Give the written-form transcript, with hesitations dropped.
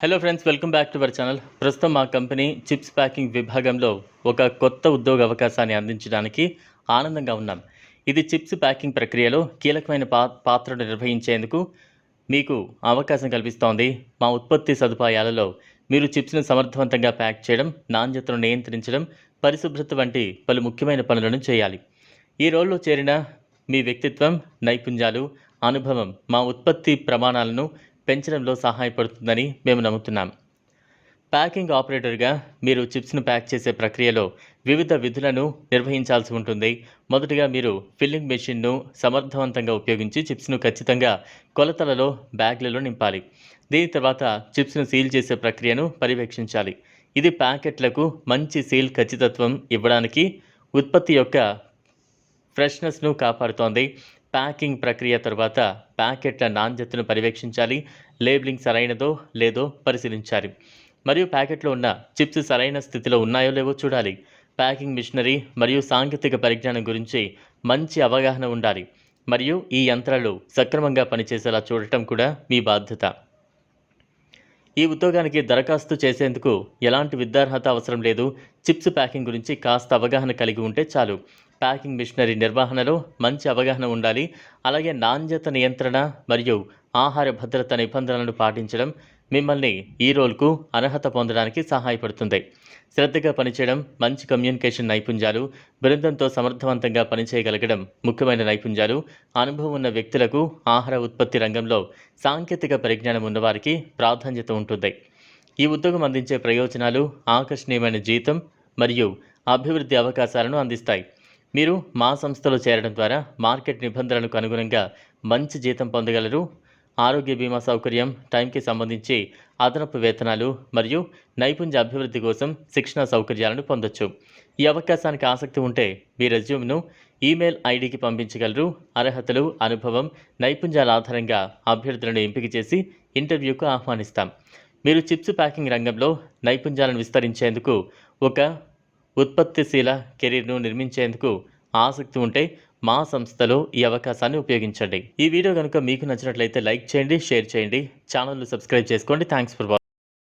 Hello friends, welcome back to our channel. ప్రస్తుతం మా company chips packing విభాగంలో ఒక కొత్త ఉద్యోగ అవకాశాన్ని అందించడానికి ఆనందంగా ఉన్నాం. ఇది చిప్స్ ప్యాకింగ్ ప్రక్రియలో కీలకమైన పాత్రను నిర్వహించేందుకు మీకు అవకాశం కల్పిస్తోంది. మా ఉత్పత్తి సదుపాయాలలో మీరు చిప్స్ను సమర్థవంతంగా ప్యాక్ చేయడం, నాణ్యతను నియంత్రించడం, పరిశుభ్రత వంటి పలు ముఖ్యమైన పనులను చేయాలి. ఈ రోల్లో చేరిన మీ వ్యక్తిత్వం, నైపుణ్యాలు, అనుభవం మా ఉత్పత్తి ప్రమాణాలను పెంచడంలో సహాయపడుతుందని మేము నమ్ముతున్నాం. ప్యాకింగ్ ఆపరేటర్గా మీరు చిప్స్ను ప్యాక్ చేసే ప్రక్రియలో వివిధ విధులను నిర్వహించాల్సి ఉంటుంది. మొదటగా మీరు ఫిల్లింగ్ మెషిన్ను సమర్థవంతంగా ఉపయోగించి చిప్స్ను ఖచ్చితంగా కొలతలలో బ్యాగ్లలో నింపాలి. దీని తర్వాత చిప్స్ను సీల్ చేసే ప్రక్రియను పర్యవేక్షించాలి. ఇది ప్యాకెట్లకు మంచి సీల్ ఖచ్చితత్వం ఇవ్వడానికి, ఉత్పత్తి యొక్క ఫ్రెష్నెస్ను కాపాడుతోంది. ప్యాకింగ్ ప్రక్రియ తర్వాత ప్యాకెట్ల నాణ్యతను పర్యవేక్షించాలి. లేబులింగ్ సరైనదో లేదో పరిశీలించాలి. మరియు ప్యాకెట్లో ఉన్న చిప్స్ సరైన స్థితిలో ఉన్నాయో లేవో చూడాలి. ప్యాకింగ్ మిషనరీ మరియు సాంకేతిక పరిజ్ఞానం గురించి మంచి అవగాహన ఉండాలి. మరియు ఈ యంత్రాలు సక్రమంగా పనిచేసేలా చూడటం కూడా మీ బాధ్యత. ఈ ఉద్యోగానికి దరఖాస్తు చేసేందుకు ఎలాంటి విద్యార్హత అవసరం లేదు. చిప్స్ ప్యాకింగ్ గురించి కాస్త అవగాహన కలిగి ఉంటే చాలు. ప్యాకింగ్ మిషనరీ నిర్వహణలో మంచి అవగాహన ఉండాలి. అలాగే నాణ్యత నియంత్రణ మరియు ఆహార భద్రత నిబంధనలను పాటించడం మిమ్మల్ని ఈ రోల్కు అర్హత పొందడానికి సహాయపడుతుంది. శ్రద్ధగా పనిచేయడం, మంచి కమ్యూనికేషన్ నైపుణ్యాలు, బృందంతో సమర్థవంతంగా పనిచేయగలగడం ముఖ్యమైన నైపుణ్యాలు. అనుభవం ఉన్న వ్యక్తులకు, ఆహార ఉత్పత్తి రంగంలో సాంకేతిక పరిజ్ఞానం ఉన్నవారికి ప్రాధాన్యత ఉంటుంది. ఈ ఉద్యోగం అందించే ప్రయోజనాలు ఆకర్షణీయమైన జీతం మరియు అభివృద్ధి అవకాశాలను అందిస్తాయి. మీరు మా సంస్థలో చేరడం ద్వారా మార్కెట్ నిబంధనలకు అనుగుణంగా మంచి జీతం పొందగలరు. ఆరోగ్య బీమా సౌకర్యం, టైంకి సంబంధించి అదనపు వేతనాలు మరియు నైపుణ్య అభివృద్ధి కోసం శిక్షణ సౌకర్యాలను పొందొచ్చు. ఈ అవకాశానికి ఆసక్తి ఉంటే మీ రెజ్యూమ్ను ఈమెయిల్ ఐడికి పంపించగలరు. అర్హతలు, అనుభవం, నైపుణ్యాల ఆధారంగా అభ్యర్థులను ఎంపిక చేసి ఇంటర్వ్యూకు ఆహ్వానిస్తాం. మీరు చిప్స్ ప్యాకింగ్ రంగంలో నైపుణ్యాలను విస్తరించేందుకు, ఒక ఉత్పత్తిశీల కెరీర్ను నిర్మించేందుకు ఆసక్తి ఉంటే మా సంస్థలో ఈ అవకాశాన్ని ఉపయోగించండి. ఈ వీడియో కనుక మీకు నచ్చినట్లయితే లైక్ చేయండి, షేర్ చేయండి, ఛానల్ను సబ్స్క్రైబ్ చేసుకోండి. Thanks for watching.